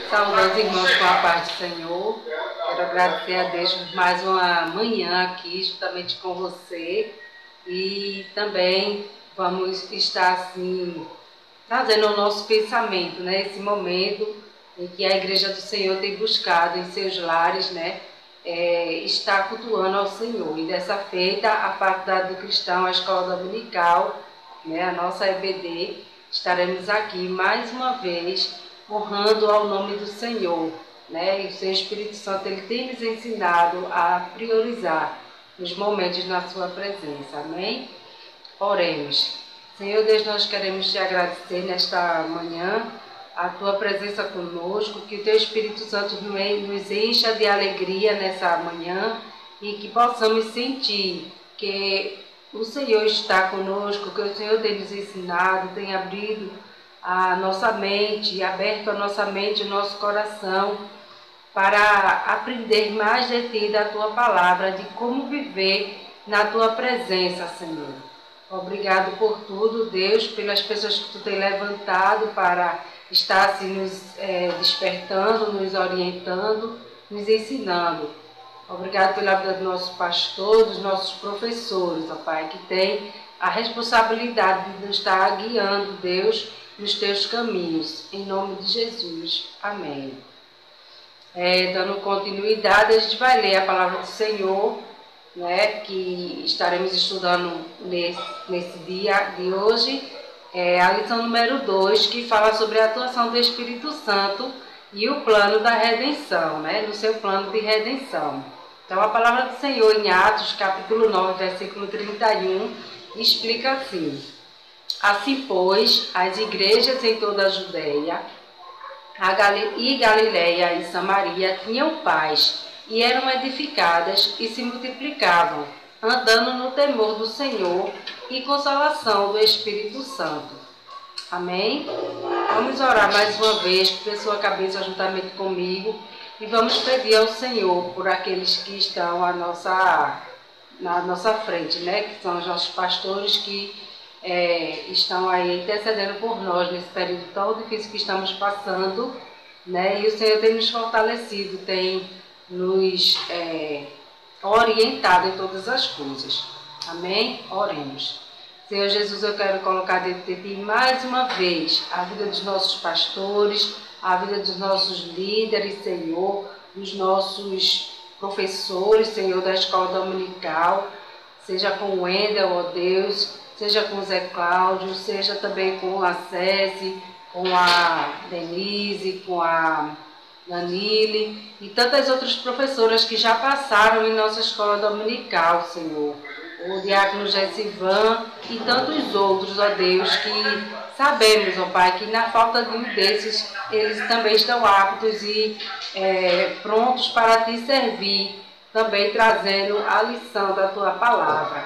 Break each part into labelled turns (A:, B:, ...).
A: Saúde aos irmãos com a paz do Senhor. Quero agradecer a Deus por mais uma manhã aqui, juntamente com você. E também vamos estar assim, trazendo ao nosso pensamento, né? Esse momento em que a Igreja do Senhor tem buscado em seus lares, né? Estar cultuando ao Senhor. E dessa feita, a Faculdade do Cristão, a Escola Dominical, né? A nossa EBD, estaremos aqui mais uma vez honrando ao nome do Senhor, né? E o seu Espírito Santo, ele tem nos ensinado a priorizar os momentos na sua presença, amém? Oremos. Senhor Deus, nós queremos te agradecer nesta manhã, a tua presença conosco, que o teu Espírito Santo nos encha de alegria nessa manhã e que possamos sentir que o Senhor está conosco, que o Senhor tem nos ensinado, tem abrido a nossa mente, aberto a nossa mente, o nosso coração, para aprender mais de Ti, da Tua palavra, de como viver na Tua presença, Senhor. Obrigado por tudo, Deus, pelas pessoas que Tu tem levantado para estar assim, nos despertando, nos orientando, nos ensinando. Obrigado pela vida do nosso pastor, dos nossos professores, ó Pai, que tem a responsabilidade de nos estar guiando, Deus, nos teus caminhos, em nome de Jesus. Amém. Dando continuidade, a gente vai ler a palavra do Senhor, né, que estaremos estudando nesse dia de hoje, a lição número 2, que fala sobre a atuação do Espírito Santo e o plano da redenção, né, no seu plano de redenção. Então, a palavra do Senhor em Atos, capítulo 9, versículo 31, explica assim: Assim, pois, as igrejas em toda a Judéia e Galiléia e Samaria tinham paz e eram edificadas e se multiplicavam, andando no temor do Senhor e consolação do Espírito Santo. Amém? Vamos orar mais uma vez, com a sua cabeça juntamente comigo, e vamos pedir ao Senhor por aqueles que estão na nossa frente, né? Que são os nossos pastores que estão aí intercedendo por nós nesse período tão difícil que estamos passando, né? E o Senhor tem nos fortalecido, tem nos orientado em todas as coisas. Amém? Oremos. Senhor Jesus, eu quero colocar diante de Ti mais uma vez a vida dos nossos pastores, a vida dos nossos líderes, Senhor, dos nossos professores, Senhor, da escola dominical, seja com o Wendel, ó Deus, seja com o Zé Cláudio, seja também com a Cési, com a Denise, com a Danile e tantas outras professoras que já passaram em nossa escola dominical, Senhor. O diácono Gessivan e tantos outros, ó Deus, que sabemos, ó Pai, que na falta de um desses, eles também estão aptos e prontos para Te servir, também trazendo a lição da Tua palavra.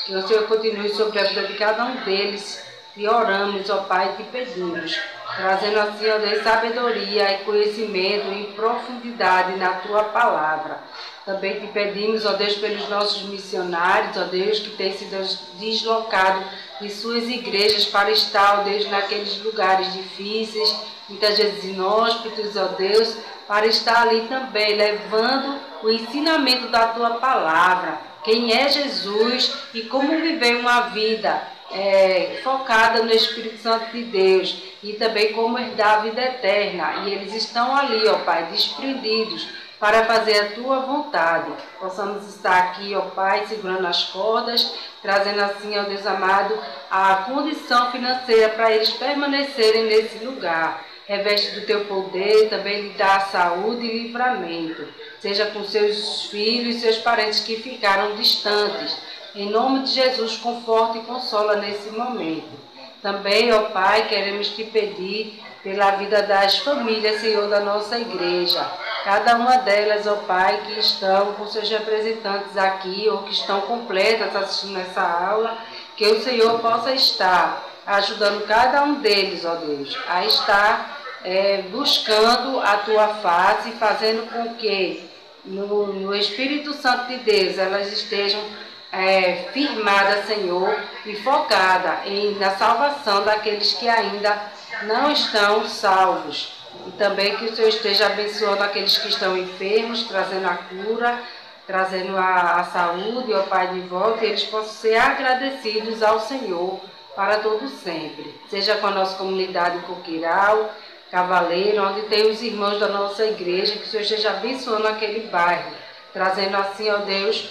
A: Que o Senhor continue sobre a vida de cada um deles e oramos, ó Pai, e te pedimos, trazendo assim, ó Deus, sabedoria e conhecimento e profundidade na Tua palavra. Também te pedimos, ó Deus, pelos nossos missionários, ó Deus, que têm sido deslocados de suas igrejas para estar, ó Deus, naqueles lugares difíceis, muitas vezes inóspitos, ó Deus, para estar ali também, levando o ensinamento da Tua palavra, quem é Jesus e como viver uma vida focada no Espírito Santo de Deus e também como herdar a vida eterna. E eles estão ali, ó Pai, desprendidos para fazer a Tua vontade. Possamos estar aqui, ó Pai, segurando as cordas, trazendo assim, ó Deus amado, a condição financeira para eles permanecerem nesse lugar. Reveste do Teu poder, também lhe dá saúde e livramento. Seja com seus filhos e seus parentes que ficaram distantes. Em nome de Jesus, conforta e consola nesse momento. Também, ó Pai, queremos Te pedir pela vida das famílias, Senhor, da nossa igreja. Cada uma delas, ó Pai, que estão com seus representantes aqui ou que estão completas assistindo essa aula, que o Senhor possa estar ajudando cada um deles, ó Deus, a estar buscando a Tua face, fazendo com que no Espírito Santo de Deus, elas estejam firmadas, Senhor, e focadas na salvação daqueles que ainda não estão salvos. E também que o Senhor esteja abençoando aqueles que estão enfermos, trazendo a cura, trazendo a saúde, ó Pai, de volta, e eles possam ser agradecidos ao Senhor para todo sempre. Seja com a nossa comunidade Coqueiral, Cavaleiro, onde tem os irmãos da nossa igreja, que o Senhor esteja abençoando aquele bairro, trazendo assim, ó Deus,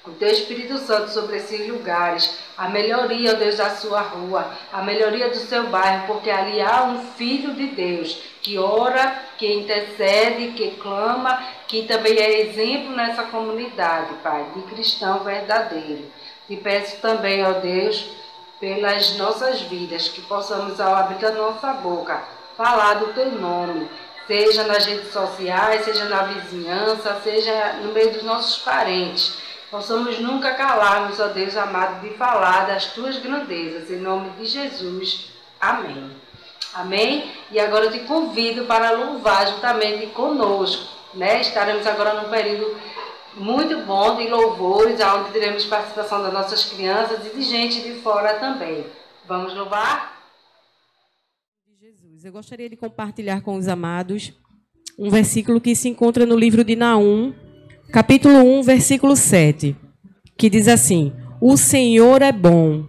A: o Teu Espírito Santo sobre esses lugares, a melhoria, ó Deus, da sua rua, a melhoria do seu bairro, porque ali há um Filho de Deus que ora, que intercede, que clama, que também é exemplo nessa comunidade, Pai, de cristão verdadeiro. Te peço também, ó Deus, pelas nossas vidas, que possamos, ao abrir da nossa boca, falar do Teu nome, seja nas redes sociais, seja na vizinhança, seja no meio dos nossos parentes. Possamos nunca calarmos, ó Deus amado, de falar das Tuas grandezas, em nome de Jesus. Amém. Amém? E agora eu te convido para louvar juntamente conosco, né? Estaremos agora num período muito bom de louvores, onde teremos participação das nossas crianças e de gente de fora também. Vamos louvar?
B: Jesus, eu gostaria de compartilhar com os amados um versículo que se encontra no livro de Naum, capítulo 1, versículo 7, que diz assim: o Senhor é bom,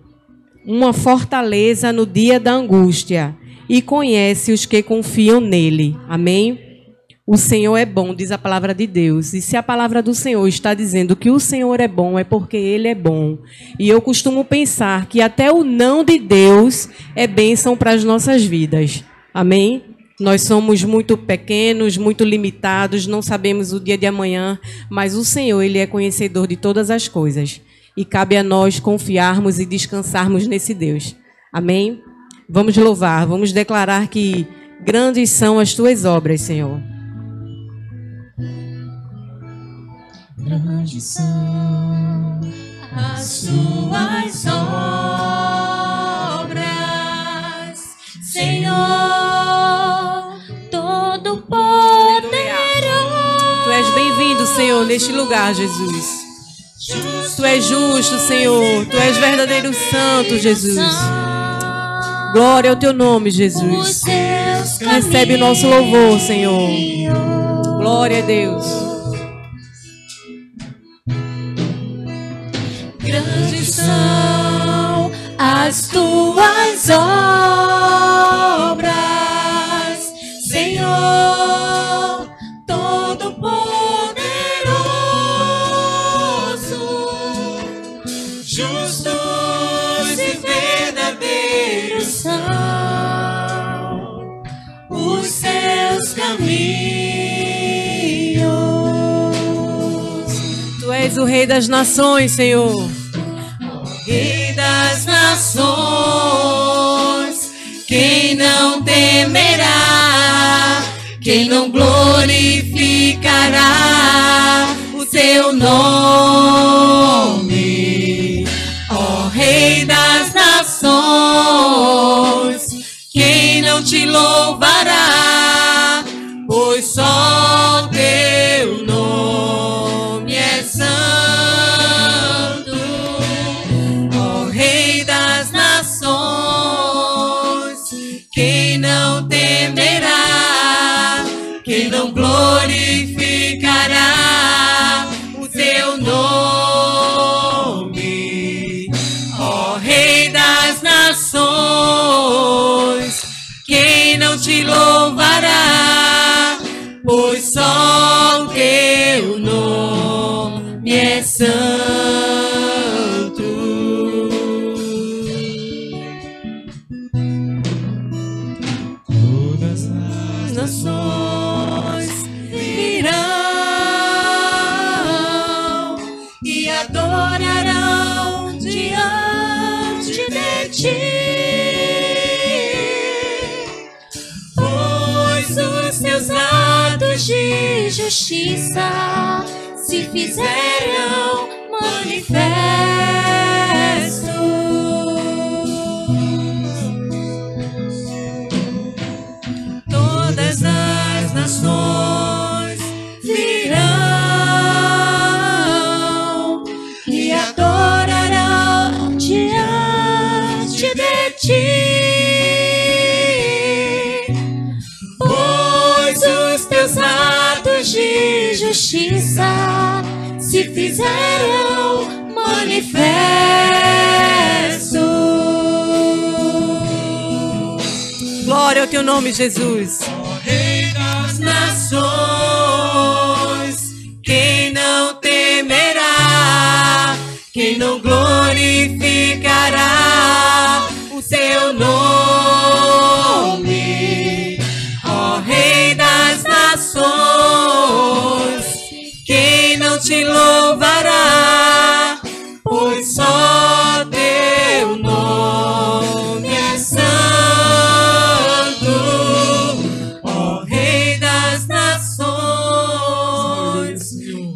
B: uma fortaleza no dia da angústia, e conhece os que confiam nele. Amém? O Senhor é bom, diz a palavra de Deus. E se a palavra do Senhor está dizendo que o Senhor é bom, é porque Ele é bom. E eu costumo pensar que até o não de Deus é bênção para as nossas vidas. Amém? Nós somos muito pequenos, muito limitados, não sabemos o dia de amanhã, mas o Senhor, Ele é conhecedor de todas as coisas. E cabe a nós confiarmos e descansarmos nesse Deus. Amém? Vamos louvar, vamos declarar que grandes são as Tuas obras, Senhor.
C: Grandes são as Tuas obras, Senhor, Todo-Poderoso.
B: Tu és bem-vindo, Senhor, neste lugar, Jesus. Tu és justo, Senhor. Tu és verdadeiro santo, Jesus. Glória ao Teu nome, Jesus. Recebe o nosso louvor, Senhor. Glória a Deus.
C: Grandes são as Tuas obras, Senhor, Todo-Poderoso. Justos e verdadeiros são os Seus caminhos.
B: Tu és o Rei das Nações, Senhor.
C: Rei das nações, quem não temerá, quem não glorificará o Teu nome, ó Rei das nações, quem não Te louvará, pois só o Teu nome é santo. Quem não temerá, quem não glorificará o Teu nome, ó Rei das nações, quem não Te louvará, pois só o Teu nome é santo. Nações virão e adorarão diante de Ti, pois os Teus atos de justiça se fizeram manifestos. Todas as nações virão justiça se fizeram manifesto.
B: Glória ao teu nome, Jesus.
C: Ó Rei das nações, quem não temerá, quem não glorificará o teu nome? Ó Rei das nações, quem não te louvará, pois só teu nome é santo. Ó Rei das nações,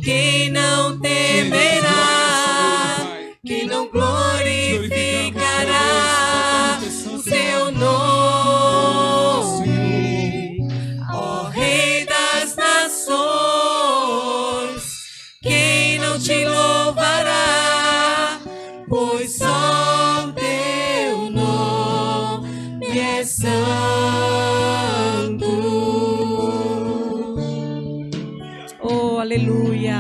C: quem não temerá, quem não glorificará o teu nome? Ó Rei das nações, quem não te louvará, pois só teu nome é santo.
B: Oh, aleluia.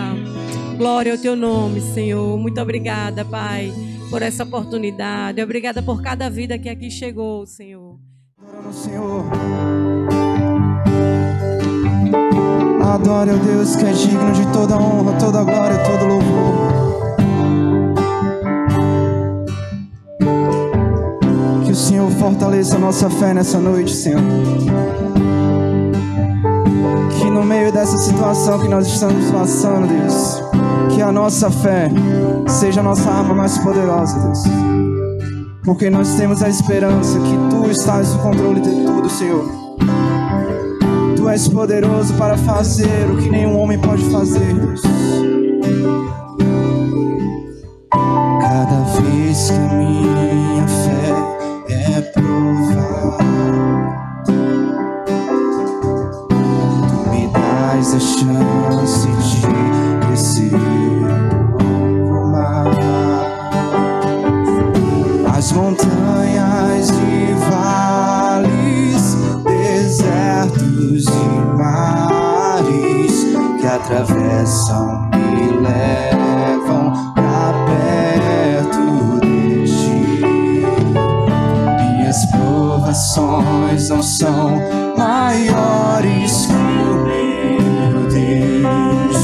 B: Glória ao teu nome, Senhor. Muito obrigada, Pai, por essa oportunidade. Obrigada por cada vida que aqui chegou, Senhor.
D: Adorando o Senhor. Adore ao Deus que é digno de toda honra, toda glória e todo louvor. Que o Senhor fortaleça a nossa fé nessa noite, Senhor. Que no meio dessa situação que nós estamos passando, Deus, que a nossa fé seja a nossa arma mais poderosa, Deus. Porque nós temos a esperança que Tu estás no controle de tudo, Senhor. Tu és poderoso para fazer o que nenhum homem pode fazer, Deus. Cada vez que a minha fé é provada, Tu me dás a chance de crescer um pouco mais. As montanhas e vales, desertos e mares que atravessam me levam pra perto de Ti. Minhas provações não são maiores que o meu Deus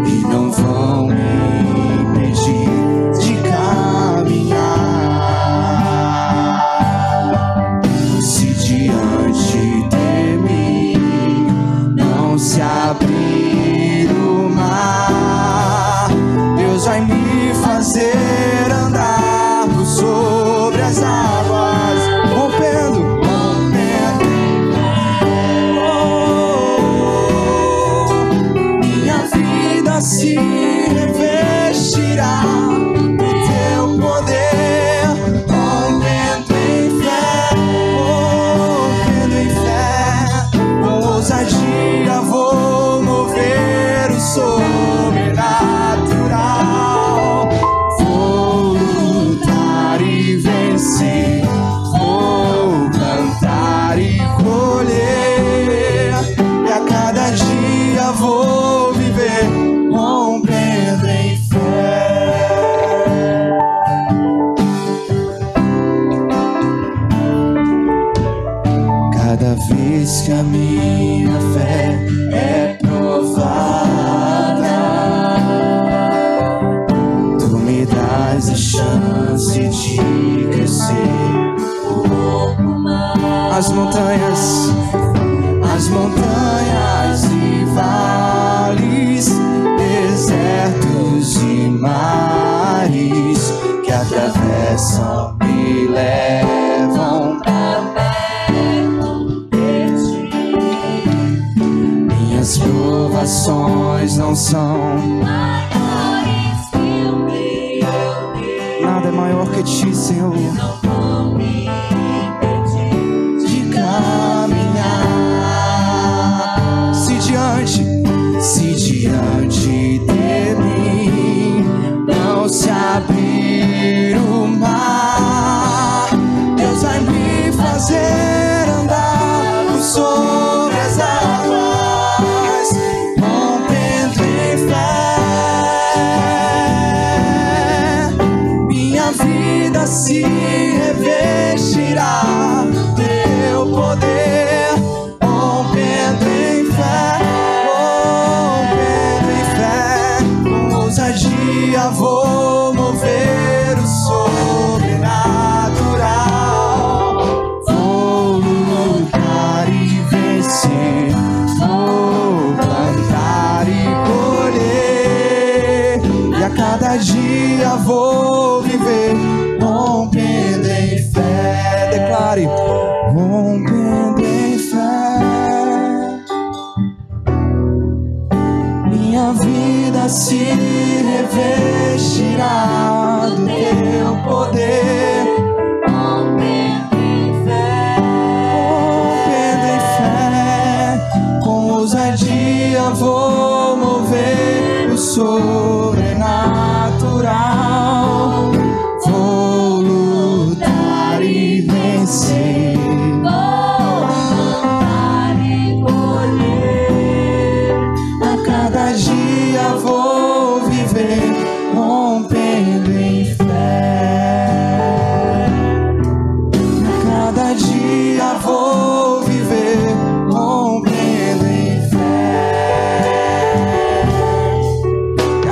D: e não vão me impedir de caminhar. Se diante de mim não se abrir o mar, Deus vai me fazer andar por sobre as águas, rompendo. Minha vida se revestirá do Teu poder, rompendo em fé, com ousadia vou mover o sobrenatural. Vou lutar e vencer, vou cantar e colher, e a cada dia vou viver rompendo em fé. Cada vez que a minha fé é provada, Tu me dás a chance de crescer um pouco mais. As montanhas e vales, desertos e mares que atravessam me levam pra perto de Ti. Minhas provações não são
C: Maiores que o meu Deus,
D: nada é maior que Ti, Senhor.
C: não vão me impedir
D: De caminhar. Se diante de mim não se abrir o mar, Deus vai me fazer andar por sobre as águas, rompendo dia vou mover o sobrenatural. Vou lutar e vencer, vou plantar e colher, e a cada dia vou viver rompendo em fé. Declare: rompendo em fé. Minha vida se revestirá do teu poder.
C: Rompendo em fé.
D: Rompendo em fé, com ousadia vou mover o sobrenatural. Vou lutar e vencer,
C: Vou plantar e colher.
D: a cada dia vou viver rompendo em fé. A cada dia vou viver rompendo em fé. A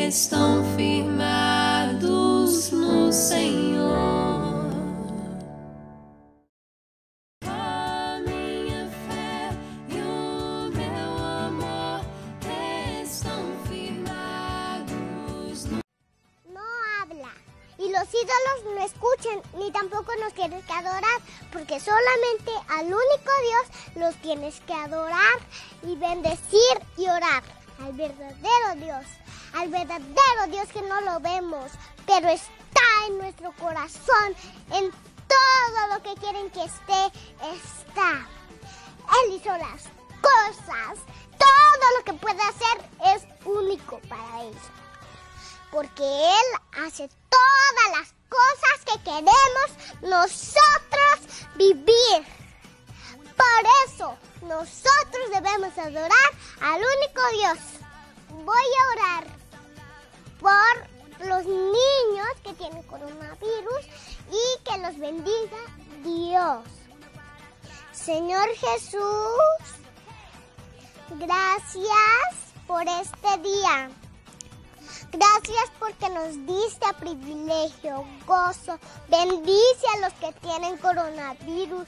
C: estão firmados no Senhor. A minha fé e o meu amor estão firmados no...
E: No habla. Y los ídolos no escuchan, ni tampoco nos tienes que adorar, porque solamente al único Dios los tienes que adorar y bendecir y orar. Al verdadero Dios que no lo vemos, pero está en nuestro corazón, en todo lo que quieren que esté, está. Él hizo las cosas, todo lo que puede hacer es único para Él. Porque Él hace todas las cosas que queremos nosotros vivir. Por eso nosotros debemos adorar al único Dios. Voy a orar por los niños que tienen coronavirus y que los bendiga Dios. Señor Jesús, gracias por este día. Gracias porque nos diste privilegio, gozo. Bendice a los que tienen coronavirus.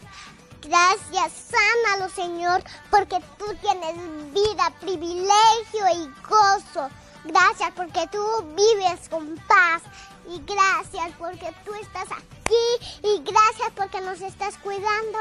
E: Gracias, sánalo, Señor, porque tú tienes vida, privilegio y gozo. Gracias porque tú vives con paz. Y gracias porque tú estás aquí. Y gracias porque nos estás cuidando.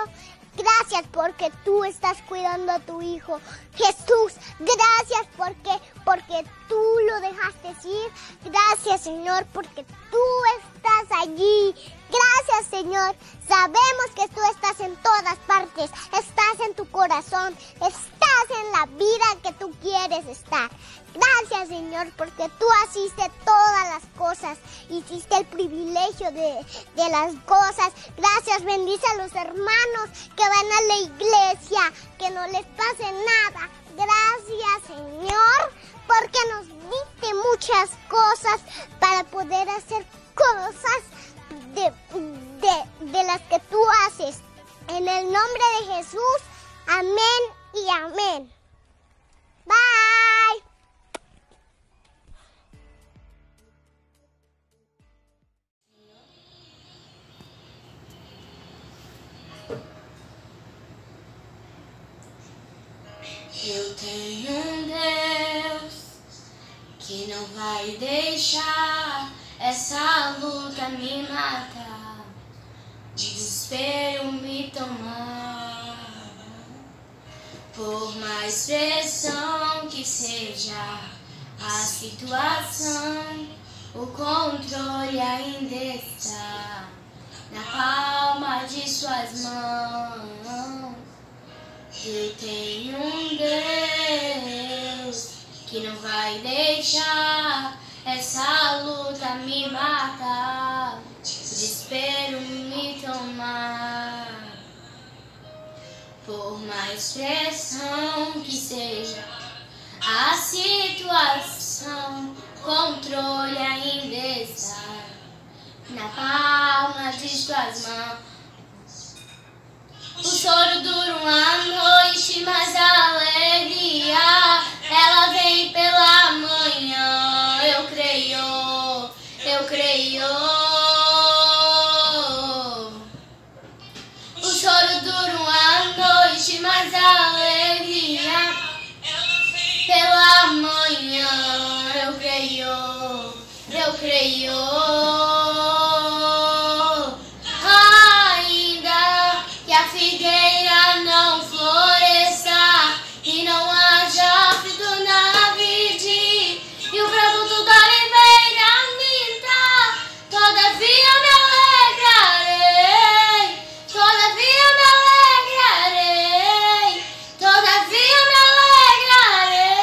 E: Gracias porque tú estás cuidando a tu hijo Jesús. Gracias porque tú lo dejaste ir. Gracias, Señor, porque tú estás allí. Gracias, Señor. Sabemos que tú estás en todas partes. Estás en tu corazón. Estás en la vida que tú quieres estar. Gracias, Señor, porque tú hiciste todas las cosas. Hiciste el privilegio de las cosas. Gracias, bendice a los hermanos que van a la iglesia. Que no les pase nada. Gracias, Señor, porque nos diste muchas cosas para poder hacer cosas de las que tú haces. En el nombre de Jesús, amén y amén. Bye.
C: Eu tenho Deus que não vai deixar essa luta me matar, desespero me tomar. Por mais pressão que seja a situação, o controle ainda está na palma de suas mãos. Eu tenho Deus que não vai deixar essa luta me matar, desespero me tomar. Por mais pressão que seja a situação, controle ainda está na palma de suas mãos. O choro dura uma noite, mas a alegria ela vem pela manhã. Eu creio, eu creio. O choro dura uma noite, mas a alegria pela manhã. Eu creio, eu creio. A figueira não floresça e não haja fruto na vide, e o produto da oliveira minta, todavia me alegrarei, todavia me alegrarei, todavia me alegrarei.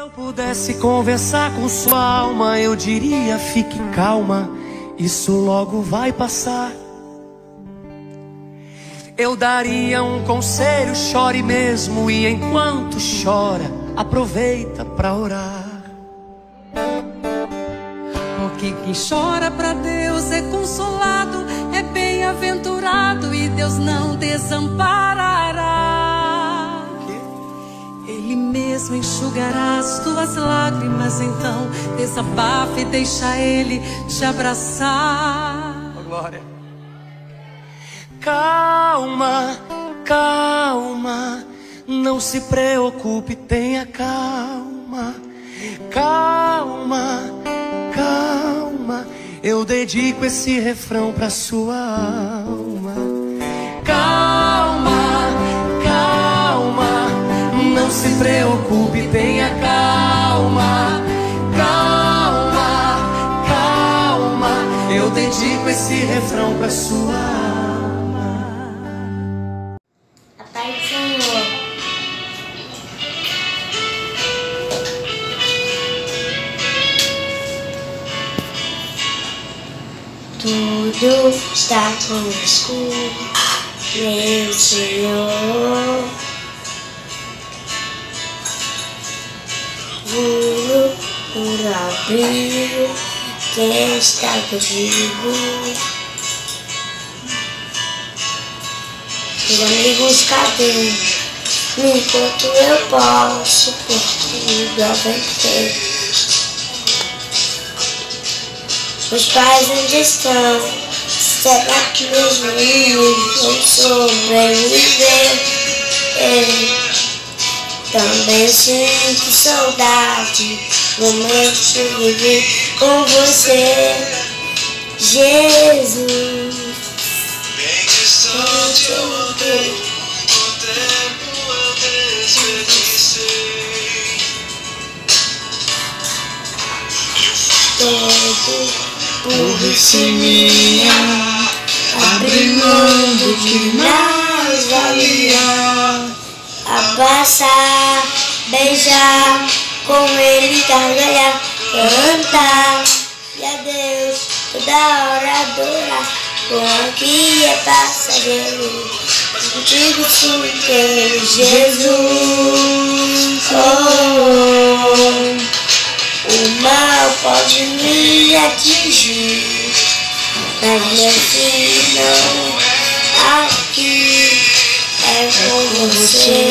F: eu pudesse conversar com sua alma, eu diria: fique calma, isso logo vai passar. Eu daria um conselho: chore mesmo, e enquanto chora, aproveita pra orar.
G: Porque quem chora pra Deus é consolado, é bem-aventurado, e Deus não desamparará. Ele mesmo enxugará as tuas lágrimas, então desabafa e deixa Ele te abraçar.
F: Oh, glória. Calma, calma, não se preocupe, tenha calma. Calma, calma, eu dedico esse refrão pra sua alma. Calma, calma, não se preocupe, tenha calma. Calma, calma, eu dedico esse refrão pra sua alma.
C: A paz do Senhor. Tudo está conosco, meu Senhor. Juro por abrigo, quem está contigo. Meus amigos, cadê? Enquanto eu posso, por tudo a vencer. Meus pais onde estão? Será que meus meninos vão sobreviver? Também sinto saudade, momentos de viver com você, Jesus.
F: Bem distante eu andei, o tempo eu desperdicei.
C: Todo burrice minha, abri mão do que mais valia. Abraçar, beijar, com ele gargalhar, cantar, e a Deus toda hora adorar. Com aqui é passageiro, contigo sou inteiro, Jesus. Oh, o mal pode me atingir, mas meu filho aqui é com você.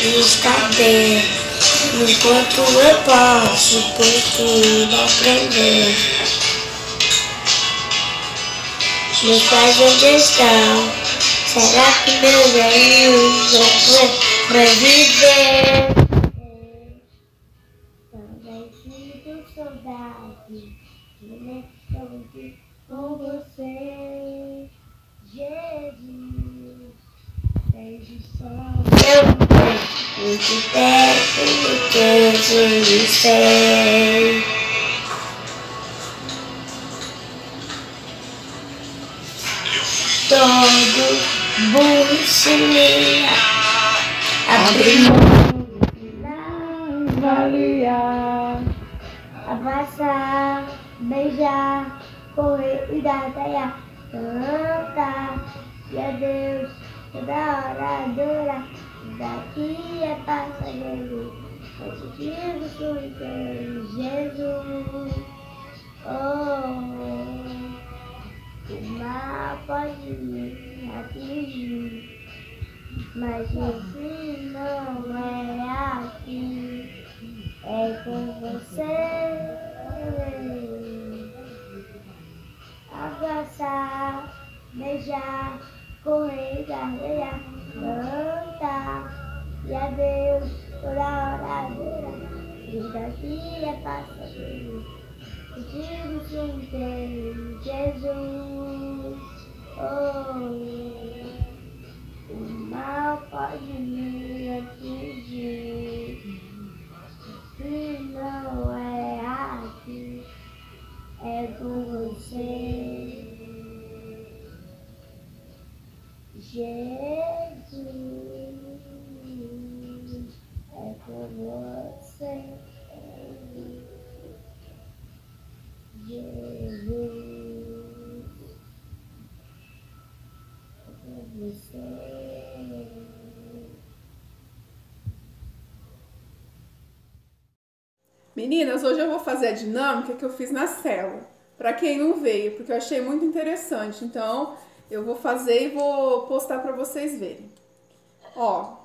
C: Nos cadê? Enquanto eu posso por tudo aprender. Meus pais onde estão? Será que meus velhos vão sobreviver? Também sinto saudade, momentos com você, Jesus. Desde só eu muito tempo que eu sei. Todo burrice minha, abri mão não valia. Abraçar, beijar, correr e gargalhar, cantar, e a Deus toda hora adorar. Daqui é passageiro, contigo sou inteiro, Jesus. Oh, o mal pode me atingir, mas Jesus não é aqui, é com você. Abraçar, beijar, correr e gargalhar, cantar, e a Deus toda hora adorar. Isso aqui é passageiro, contigo sou inteiro, Jesus. Oh, o mal pode me atingir, se não é aqui, é com você.
H: Meninas, hoje eu vou fazer a dinâmica que eu fiz na célula. Para quem não veio, porque eu achei muito interessante. Então, eu vou fazer e vou postar para vocês verem. Ó,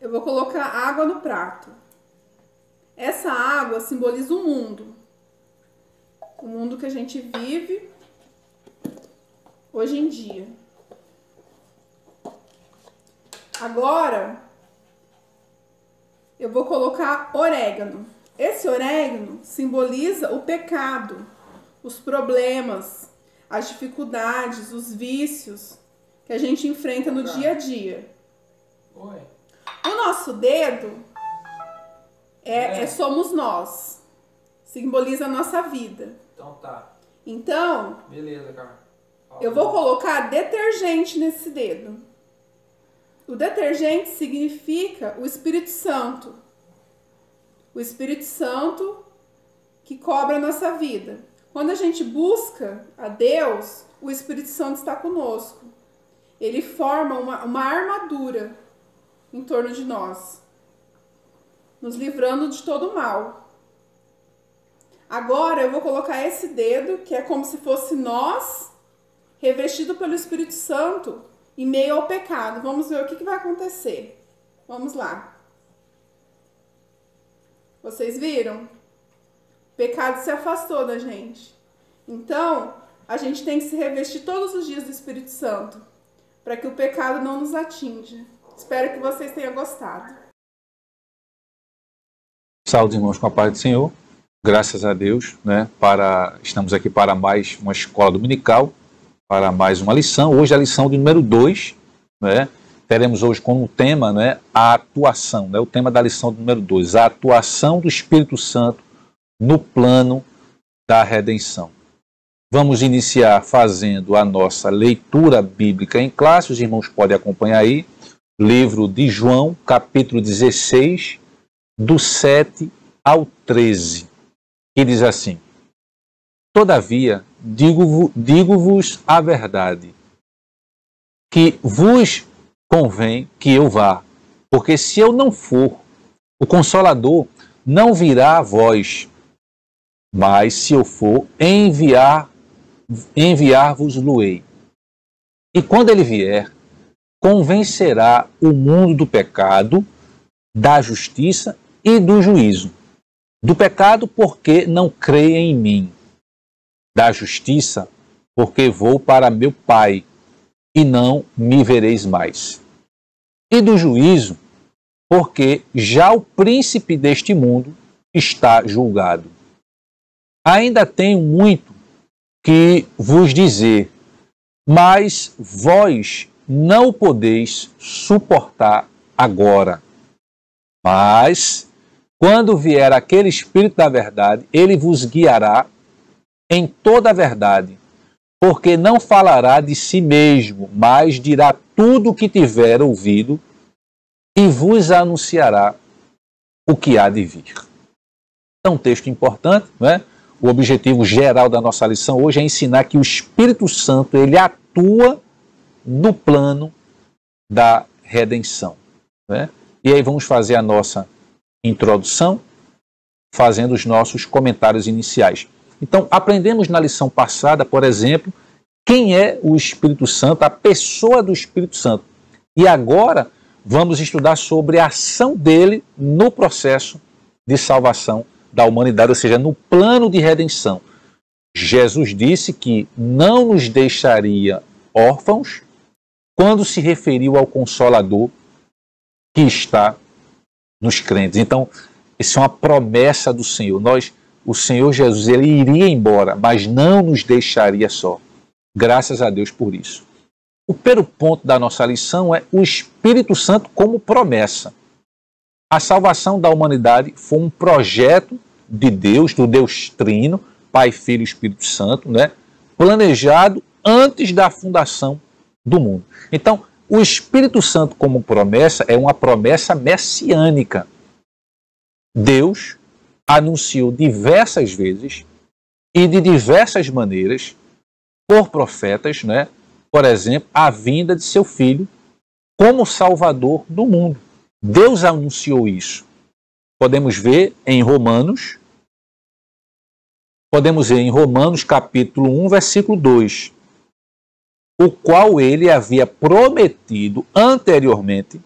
H: eu vou colocar água no prato. Essa água simboliza o mundo. O mundo que a gente vive hoje em dia. Agora, eu vou colocar orégano. Esse orégano simboliza o pecado, os problemas, as dificuldades, os vícios que a gente enfrenta no dia a dia. O nosso dedo somos nós. Simboliza a nossa vida.
I: Então tá.
H: Então,
I: beleza, cara.
H: Eu vou colocar detergente nesse dedo. O detergente significa o Espírito Santo. O Espírito Santo que cobre a nossa vida. Quando a gente busca a Deus, o Espírito Santo está conosco. Ele forma uma armadura em torno de nós, nos livrando de todo o mal. Agora eu vou colocar esse dedo, que é como se fosse nós, revestido pelo Espírito Santo, em meio ao pecado. Vamos ver o que vai acontecer. Vamos lá. Vocês viram? O pecado se afastou da gente. Então, a gente tem que se revestir todos os dias do Espírito Santo, para que o pecado não nos atinja. Espero que vocês tenham gostado.
J: Saúde, irmãos, com a paz do Senhor. Graças a Deus, né? Estamos aqui para mais uma escola dominical, para mais uma lição. Hoje a lição de número 2, né? Teremos hoje como tema, né, a atuação, né? O tema da lição de número 2, a atuação do Espírito Santo no plano da redenção. Vamos iniciar fazendo a nossa leitura bíblica em classe. Os irmãos podem acompanhar aí. Livro de João, capítulo 16, do 7 ao 13, que diz assim: Todavia, digo-vos a verdade, que vos convém que eu vá, porque se eu não for, o Consolador não virá a vós, mas se eu for, enviar-vos-lo-ei. E quando ele vier, convencerá o mundo do pecado, da justiça e do juízo. Do pecado, porque não creem em mim. Da justiça, porque vou para meu Pai, e não me vereis mais. E do juízo, porque já o príncipe deste mundo está julgado. Ainda tenho muito que vos dizer, mas vós não o podeis suportar agora. Mas, quando vier aquele Espírito da verdade, ele vos guiará em toda a verdade, porque não falará de si mesmo, mas dirá tudo o que tiver ouvido e vos anunciará o que há de vir. É um texto importante, não é? O objetivo geral da nossa lição hoje é ensinar que o Espírito Santo ele atua no plano da redenção, né? E aí vamos fazer a nossa introdução, fazendo os nossos comentários iniciais. Então, aprendemos na lição passada, por exemplo, quem é o Espírito Santo, a pessoa do Espírito Santo. E agora vamos estudar sobre a ação dele no processo de salvação da humanidade, ou seja, no plano de redenção. Jesus disse que não nos deixaria órfãos quando se referiu ao Consolador que está nos crentes. Então, essa é uma promessa do Senhor. O Senhor Jesus, ele iria embora, mas não nos deixaria só. Graças a Deus por isso. O primeiro ponto da nossa lição é o Espírito Santo como promessa. A salvação da humanidade foi um projeto de Deus, do Deus Trino, Pai, Filho e Espírito Santo, né? Planejado antes da fundação do mundo. Então, o Espírito Santo como promessa é uma promessa messiânica. Deus anunciou diversas vezes e de diversas maneiras por profetas, né? por exemplo, a vinda de seu filho como Salvador do mundo. Deus anunciou isso. Podemos ver em Romanos, capítulo 1, versículo 2, o qual ele havia prometido anteriormente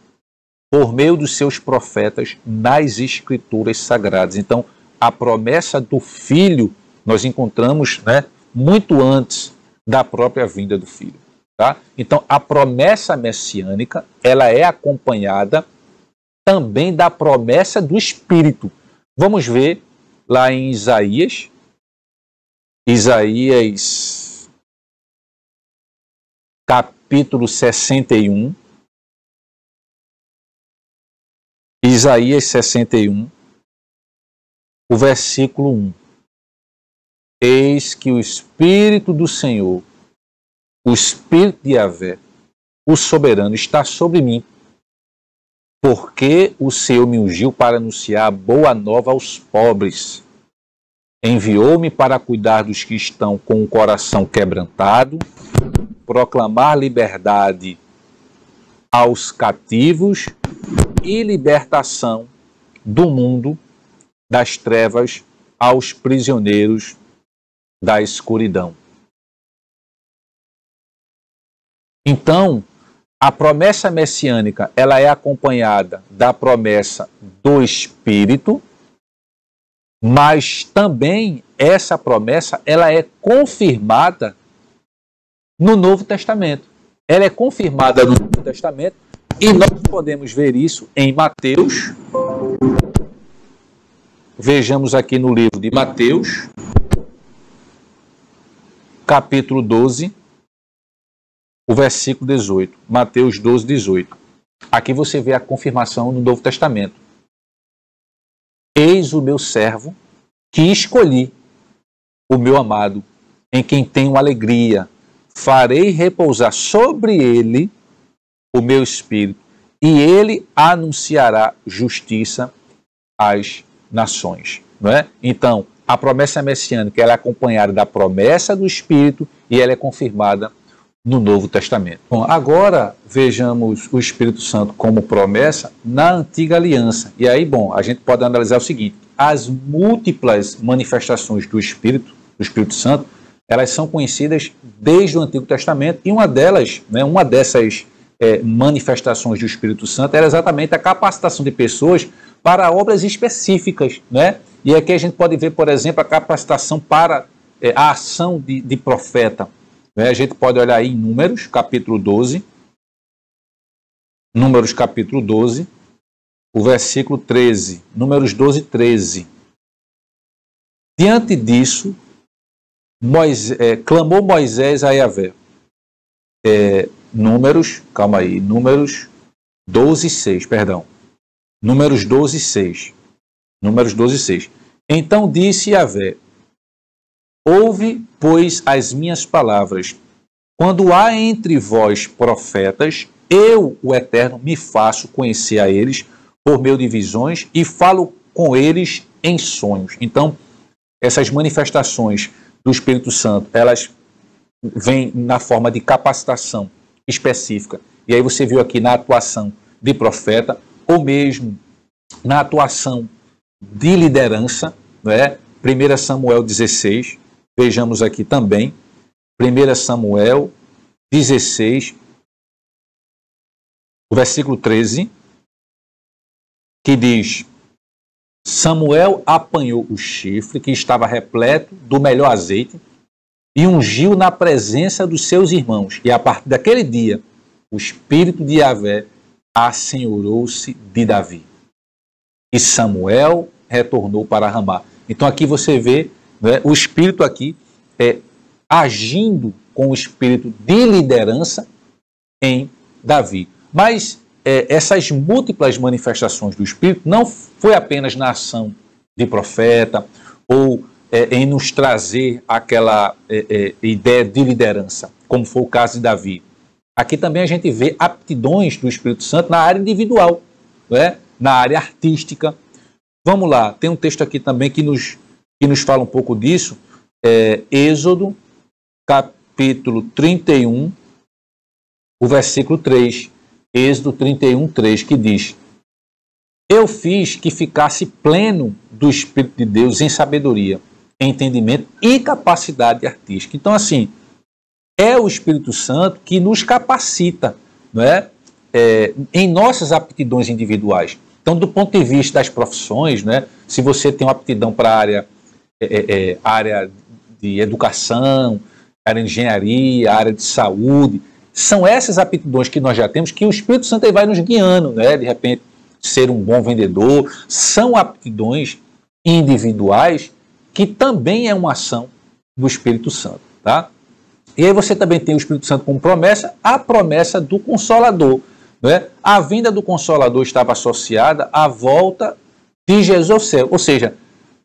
J: por meio dos seus profetas nas Escrituras Sagradas. Então, a promessa do Filho nós encontramos, né, muito antes da própria vinda do Filho. Tá? Então, a promessa messiânica, ela é acompanhada também da promessa do Espírito. Vamos ver lá em Isaías, capítulo 61, Isaías 61, o versículo 1. Eis que o Espírito do Senhor, o Espírito de Yahvé, o soberano, está sobre mim, porque o Senhor me ungiu para anunciar a boa nova aos pobres. Enviou-me para cuidar dos que estão com o coração quebrantado, proclamar liberdade aos cativos e libertação do mundo das trevas aos prisioneiros da escuridão. Então, a promessa messiânica, ela é acompanhada da promessa do Espírito, mas também essa promessa, ela é confirmada no Novo Testamento. Ela é confirmada no Novo Testamento e nós podemos ver isso em Mateus. Vejamos aqui no livro de Mateus, capítulo 12, o versículo 18. Mateus 12, 18. Aqui você vê a confirmação no Novo Testamento. Eis o meu servo que escolhi, o meu amado, em quem tenho alegria. Farei repousar sobre ele o meu espírito, e ele anunciará justiça às nações. Não é? Então, a promessa messiânica, ela é acompanhada da promessa do Espírito e ela é confirmada no Novo Testamento. Bom, agora vejamos o Espírito Santo como promessa na Antiga Aliança. E aí, bom, a gente pode analisar o seguinte: as múltiplas manifestações do Espírito Santo, elas são conhecidas desde o Antigo Testamento, e uma delas, né, uma dessas manifestações do Espírito Santo era exatamente a capacitação de pessoas para obras específicas, né? E aqui a gente pode ver, por exemplo, a capacitação para a ação de profeta. Né? A gente pode olhar aí em Números, capítulo 12. Números, capítulo 12, o versículo 13. Números 12, 13. Diante disso, clamou Moisés a Yahvé. Números 12, 6, perdão. Números 12, 6. Números 12, 6. Então disse Yahvé: ouve, pois, as minhas palavras. Quando há entre vós profetas, eu, o Eterno, me faço conhecer a eles por meio de visões e falo com eles em sonhos. Então, essas manifestações do Espírito Santo, elas vêm na forma de capacitação específica. E aí você viu aqui na atuação de profeta, ou mesmo na atuação de liderança, né? 1 Samuel 16, vejamos aqui também, 1 Samuel 16, o versículo 13, que diz: Samuel apanhou o chifre que estava repleto do melhor azeite e ungiu na presença dos seus irmãos. E a partir daquele dia, o Espírito de Yahvé assenhorou-se de Davi. E Samuel retornou para Ramá. Então aqui você vê, né, o Espírito aqui agindo com o espírito de liderança em Davi. Mas essas múltiplas manifestações do Espírito não foi apenas na ação de profeta ou em nos trazer aquela ideia de liderança, como foi o caso de Davi. Aqui também a gente vê aptidões do Espírito Santo na área individual, né? Na área artística. Vamos lá, tem um texto aqui também que nos fala um pouco disso. Êxodo, capítulo 31, o versículo 3, Êxodo 31, 3, que diz: eu fiz que ficasse pleno do Espírito de Deus em sabedoria, entendimento e capacidade artística. Então, assim, é o Espírito Santo que nos capacita, não é? Em nossas aptidões individuais. Então, do ponto de vista das profissões, né, se você tem uma aptidão para a área de educação, área de engenharia, área de saúde, são essas aptidões que nós já temos que o Espírito Santo aí vai nos guiando, né? De repente, ser um bom vendedor, são aptidões individuais que também é uma ação do Espírito Santo, tá? E aí você também tem o Espírito Santo como promessa, a promessa do Consolador, né? A vinda do Consolador estava associada à volta de Jesus ao céu, ou seja,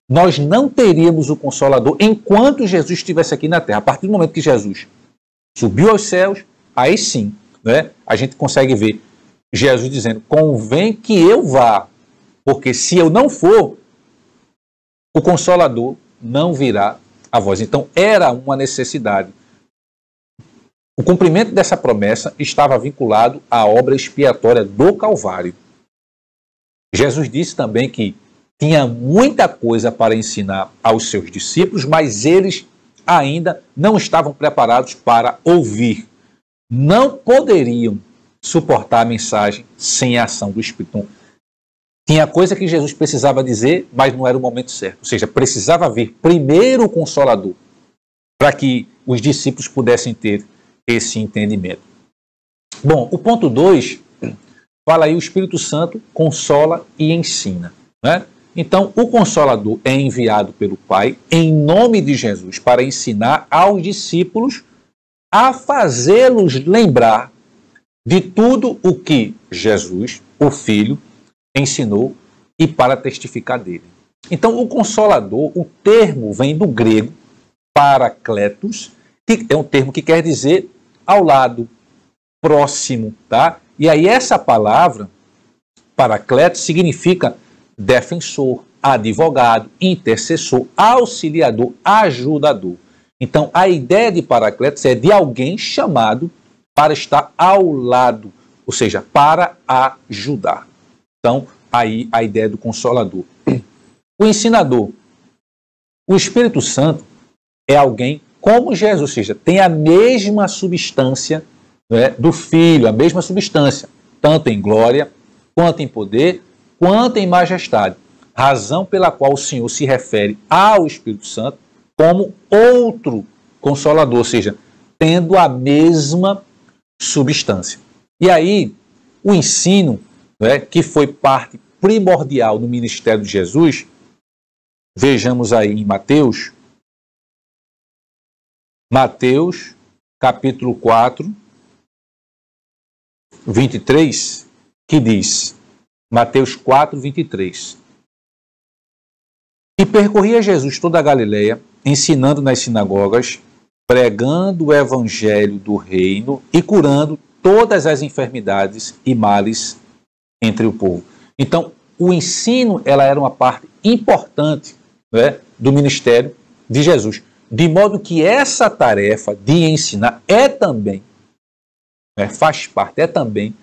J: nós não teríamos o Consolador enquanto Jesus estivesse aqui na terra. A partir do momento que Jesus subiu aos céus, aí sim, né, a gente consegue ver Jesus dizendo: convém que eu vá, porque se eu não for, o Consolador não virá a vós. Então era uma necessidade. O cumprimento dessa promessa estava vinculado à obra expiatória do Calvário. Jesus disse também que tinha muita coisa para ensinar aos seus discípulos, mas eles ainda não estavam preparados para ouvir. Não poderiam suportar a mensagem sem a ação do Espírito. Então, tinha coisa que Jesus precisava dizer, mas não era o momento certo. Ou seja, precisava vir primeiro o Consolador, para que os discípulos pudessem ter esse entendimento. Bom, o ponto 2 fala aí: o Espírito Santo consola e ensina, né? Então, o Consolador é enviado pelo Pai em nome de Jesus para ensinar aos discípulos a fazê-los lembrar de tudo o que Jesus, o Filho, ensinou e para testificar dele. Então, o Consolador, o termo vem do grego parakletos, que é um termo que quer dizer ao lado, próximo, tá? E aí essa palavra, parakletos, significa defensor, advogado, intercessor, auxiliador, ajudador. Então, a ideia de parakletos é de alguém chamado para estar ao lado, ou seja, para ajudar. Então, aí a ideia do Consolador. O ensinador. O Espírito Santo é alguém como Jesus, ou seja, tem a mesma substância, né, do Filho, a mesma substância, tanto em glória, quanto em poder, quanto em majestade. Razão pela qual o Senhor se refere ao Espírito Santo como outro Consolador, ou seja, tendo a mesma substância. E aí, o ensino, né, que foi parte primordial no ministério de Jesus, vejamos aí em Mateus, capítulo 4, 23, que diz, Mateus 4, 23. E percorria Jesus toda a Galileia, ensinando nas sinagogas, pregando o evangelho do reino e curando todas as enfermidades e males entre o povo. Então, o ensino ela era uma parte importante, né, do ministério de Jesus. De modo que essa tarefa de ensinar é também, faz parte, é também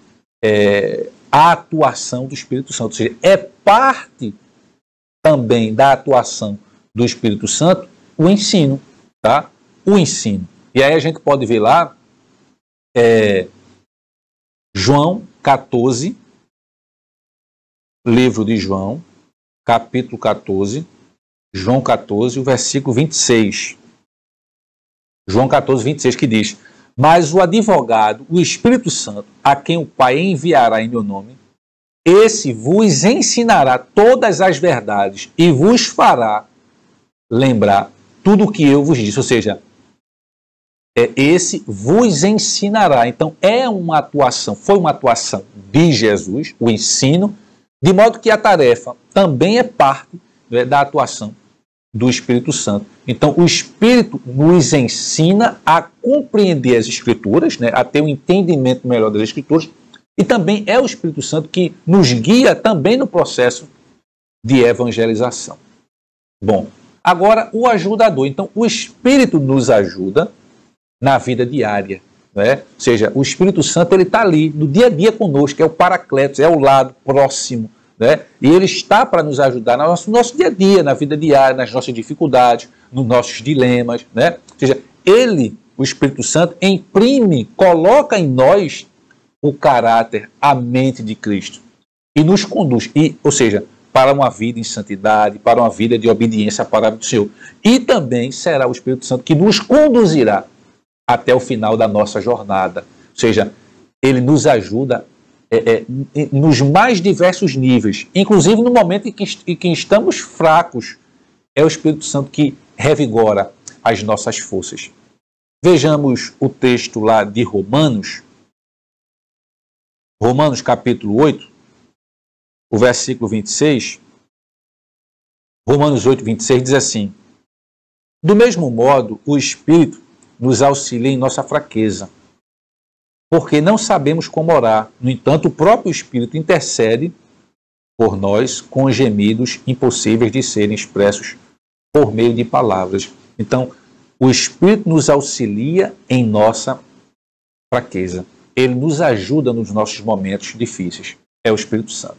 J: a atuação do Espírito Santo. Ou seja, é parte também da atuação do Espírito Santo o ensino, tá? O ensino. E aí a gente pode ver lá, João 14, livro de João, capítulo 14, João 14, o versículo 26. João 14, 26, que diz: mas o advogado, o Espírito Santo, a quem o Pai enviará em meu nome, esse vos ensinará todas as verdades e vos fará lembrar tudo o que eu vos disse. Ou seja, esse vos ensinará. Então, foi uma atuação de Jesus, o ensino, de modo que a tarefa também é parte, né, da atuação do Espírito Santo. Então, o Espírito nos ensina a compreender as Escrituras, né, a ter um entendimento melhor das Escrituras, e também é o Espírito Santo que nos guia também no processo de evangelização. Bom, agora o ajudador. Então, o Espírito nos ajuda na vida diária, né? Ou seja, o Espírito Santo ele está ali no dia a dia conosco, é o Paracletos, é o lado próximo, né? E ele está para nos ajudar no nosso dia a dia, na vida diária, nas nossas dificuldades, nos nossos dilemas, né? Ou seja, ele, o Espírito Santo, imprime, coloca em nós o caráter, a mente de Cristo e nos conduz, ou seja, para uma vida em santidade, para uma vida de obediência à palavra do Senhor. E também será o Espírito Santo que nos conduzirá até o final da nossa jornada. Ou seja, ele nos ajuda nos mais diversos níveis, inclusive no momento em que estamos fracos. É o Espírito Santo que revigora as nossas forças. Vejamos o texto lá de Romanos capítulo 8, o versículo 26, Romanos 8, 26 diz assim: do mesmo modo, o Espírito nos auxilia em nossa fraqueza, porque não sabemos como orar. No entanto, o próprio Espírito intercede por nós com gemidos impossíveis de serem expressos por meio de palavras. Então, o Espírito nos auxilia em nossa fraqueza. Ele nos ajuda nos nossos momentos difíceis. É o Espírito Santo.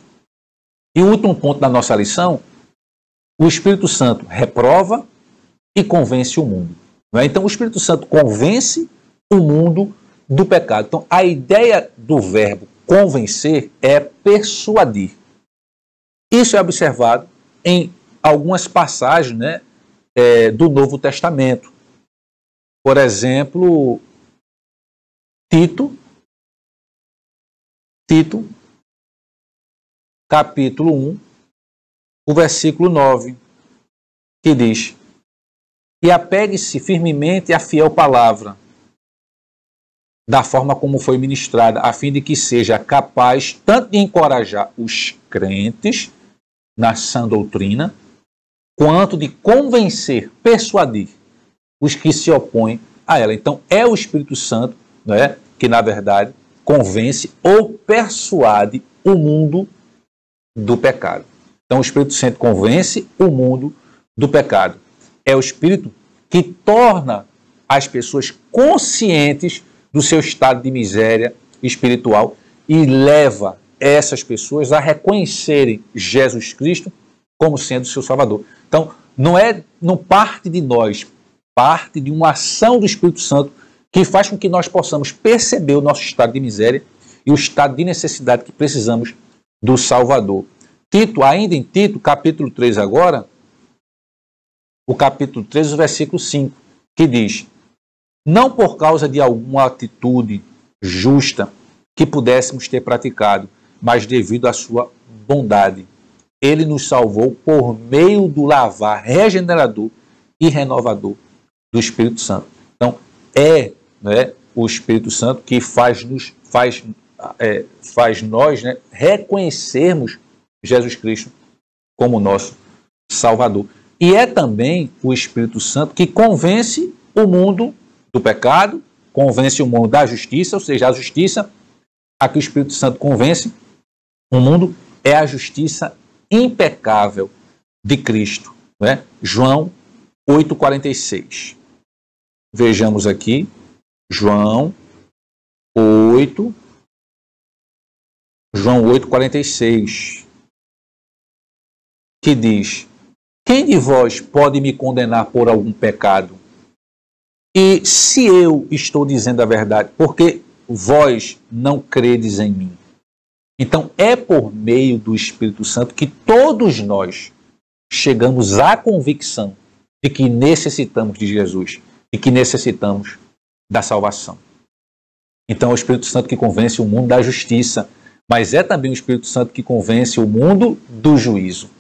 J: E o último ponto da nossa lição: o Espírito Santo reprova e convence o mundo. Não é? Então, o Espírito Santo convence o mundo do pecado. Então, a ideia do verbo convencer é persuadir. Isso é observado em algumas passagens, né, do Novo Testamento. Por exemplo, Tito, capítulo 1, o versículo 9, que diz: e apegue-se firmemente à fiel palavra, da forma como foi ministrada, a fim de que seja capaz tanto de encorajar os crentes na sã doutrina, quanto de convencer, persuadir os que se opõem a ela. Então, é o Espírito Santo, né, que, na verdade, convence ou persuade o mundo do pecado. Então, o Espírito Santo convence o mundo do pecado. É o Espírito que torna as pessoas conscientes do seu estado de miséria espiritual e leva essas pessoas a reconhecerem Jesus Cristo como sendo seu Salvador. Então, não parte de nós, parte de uma ação do Espírito Santo que faz com que nós possamos perceber o nosso estado de miséria e o estado de necessidade que precisamos do Salvador. Tito, ainda em Tito, capítulo 3 agora, o capítulo 3, o versículo 5, que diz: não por causa de alguma atitude justa que pudéssemos ter praticado, mas devido à sua bondade. Ele nos salvou por meio do lavar regenerador e renovador do Espírito Santo. Então, né, o Espírito Santo que faz nós, né, reconhecermos Jesus Cristo como nosso Salvador. E é também o Espírito Santo que convence o mundo do pecado, convence o mundo da justiça, ou seja, a justiça a que o Espírito Santo convence o mundo é a justiça impecável de Cristo. Né? João 8,46. Vejamos aqui, João 8,46, que diz: quem de vós pode me condenar por algum pecado? E se eu estou dizendo a verdade, porque vós não credes em mim? Então, é por meio do Espírito Santo que todos nós chegamos à convicção de que necessitamos de Jesus e que necessitamos da salvação. Então, é o Espírito Santo que convence o mundo da justiça, mas é também o Espírito Santo que convence o mundo do juízo.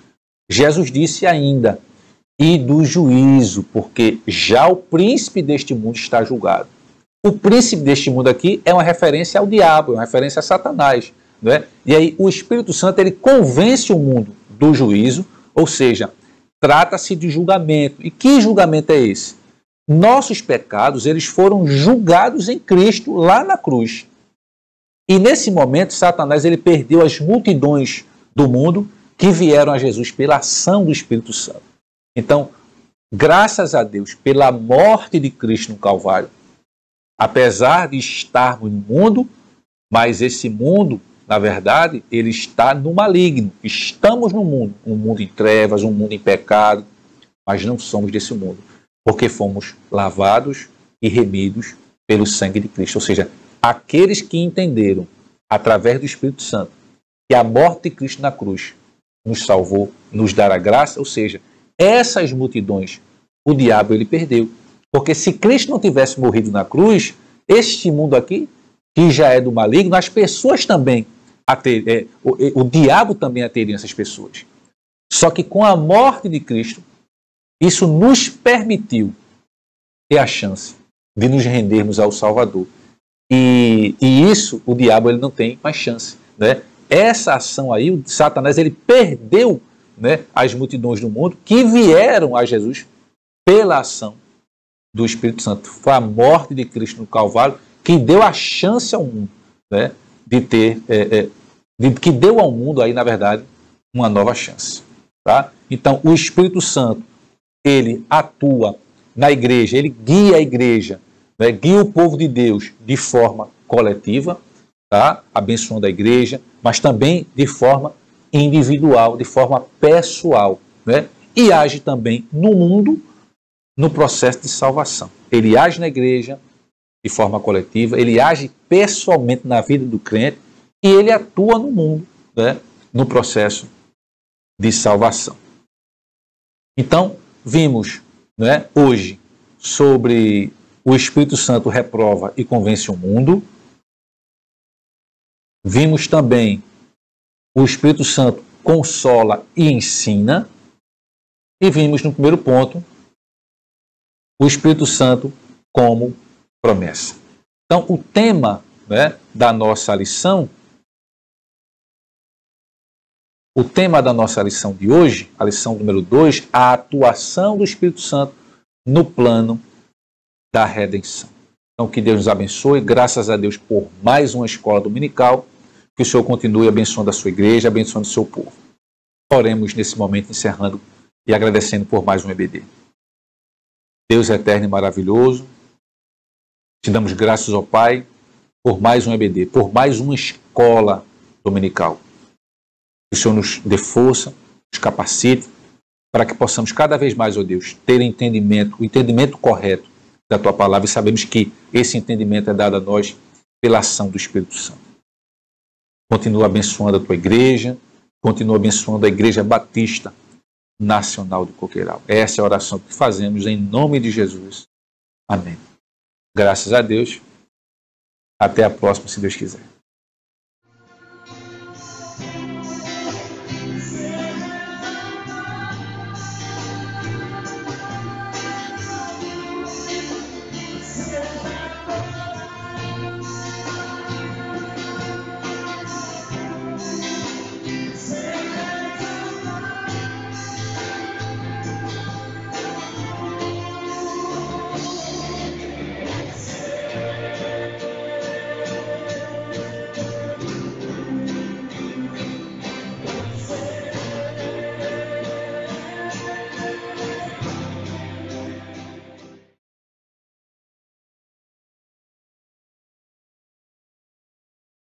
J: Jesus disse ainda: e do juízo, porque já o príncipe deste mundo está julgado. O príncipe deste mundo aqui é uma referência ao diabo, é uma referência a Satanás. Não é? E aí o Espírito Santo ele convence o mundo do juízo, ou seja, trata-se de julgamento. E que julgamento é esse? Nossos pecados eles foram julgados em Cristo lá na cruz. E nesse momento Satanás ele perdeu as multidões do mundo que vieram a Jesus pela ação do Espírito Santo. Então, graças a Deus, pela morte de Cristo no Calvário, Apesar de estarmos no mundo, mas esse mundo, na verdade, ele está no maligno. Estamos no mundo, um mundo em trevas, um mundo em pecado, mas não somos desse mundo, porque fomos lavados e remidos pelo sangue de Cristo. Ou seja, aqueles que entenderam, através do Espírito Santo, que a morte de Cristo na cruz nos salvou, nos dará graça, ou seja, essas multidões, o diabo ele perdeu. Porque se Cristo não tivesse morrido na cruz, este mundo aqui, que já é do maligno, as pessoas também, o diabo também ateria essas pessoas. Só que com a morte de Cristo, isso nos permitiu ter a chance de nos rendermos ao Salvador. E isso, o diabo ele não tem mais chance, né? Essa ação aí, o Satanás ele perdeu, né, as multidões do mundo que vieram a Jesus pela ação do Espírito Santo. Foi a morte de Cristo no Calvário que deu a chance ao mundo, né, de ter, que deu ao mundo aí, na verdade, uma nova chance. Tá? Então, o Espírito Santo, ele atua na igreja, ele guia a igreja, né, guia o povo de Deus de forma coletiva, tá? Abençoando a igreja, mas também de forma individual, de forma pessoal, né? E age também no mundo, no processo de salvação. Ele age na igreja de forma coletiva, ele age pessoalmente na vida do crente e ele atua no mundo, né? No processo de salvação. Então, vimos, né, hoje sobre o Espírito Santo reprova e convence o mundo. Vimos também o Espírito Santo consola e ensina. E vimos no primeiro ponto o Espírito Santo como promessa. Então, o tema, né, da nossa lição, o tema da nossa lição de hoje, a lição número 2, a atuação do Espírito Santo no plano da redenção. Então, que Deus nos abençoe, graças a Deus por mais uma escola dominical, que o Senhor continue abençoando a sua igreja, abençoando o seu povo. Oremos nesse momento, encerrando e agradecendo por mais um EBD. Deus eterno e maravilhoso, te damos graças ao Pai por mais um EBD, por mais uma escola dominical. Que o Senhor nos dê força, nos capacite, para que possamos cada vez mais, ó Deus, ter entendimento, o entendimento correto da Tua Palavra, e sabemos que esse entendimento é dado a nós pela ação do Espírito Santo. Continua abençoando a Tua igreja, continua abençoando a Igreja Batista Nacional do Coqueiral. Essa é a oração que fazemos em nome de Jesus. Amém. Graças a Deus. Até a próxima, se Deus quiser.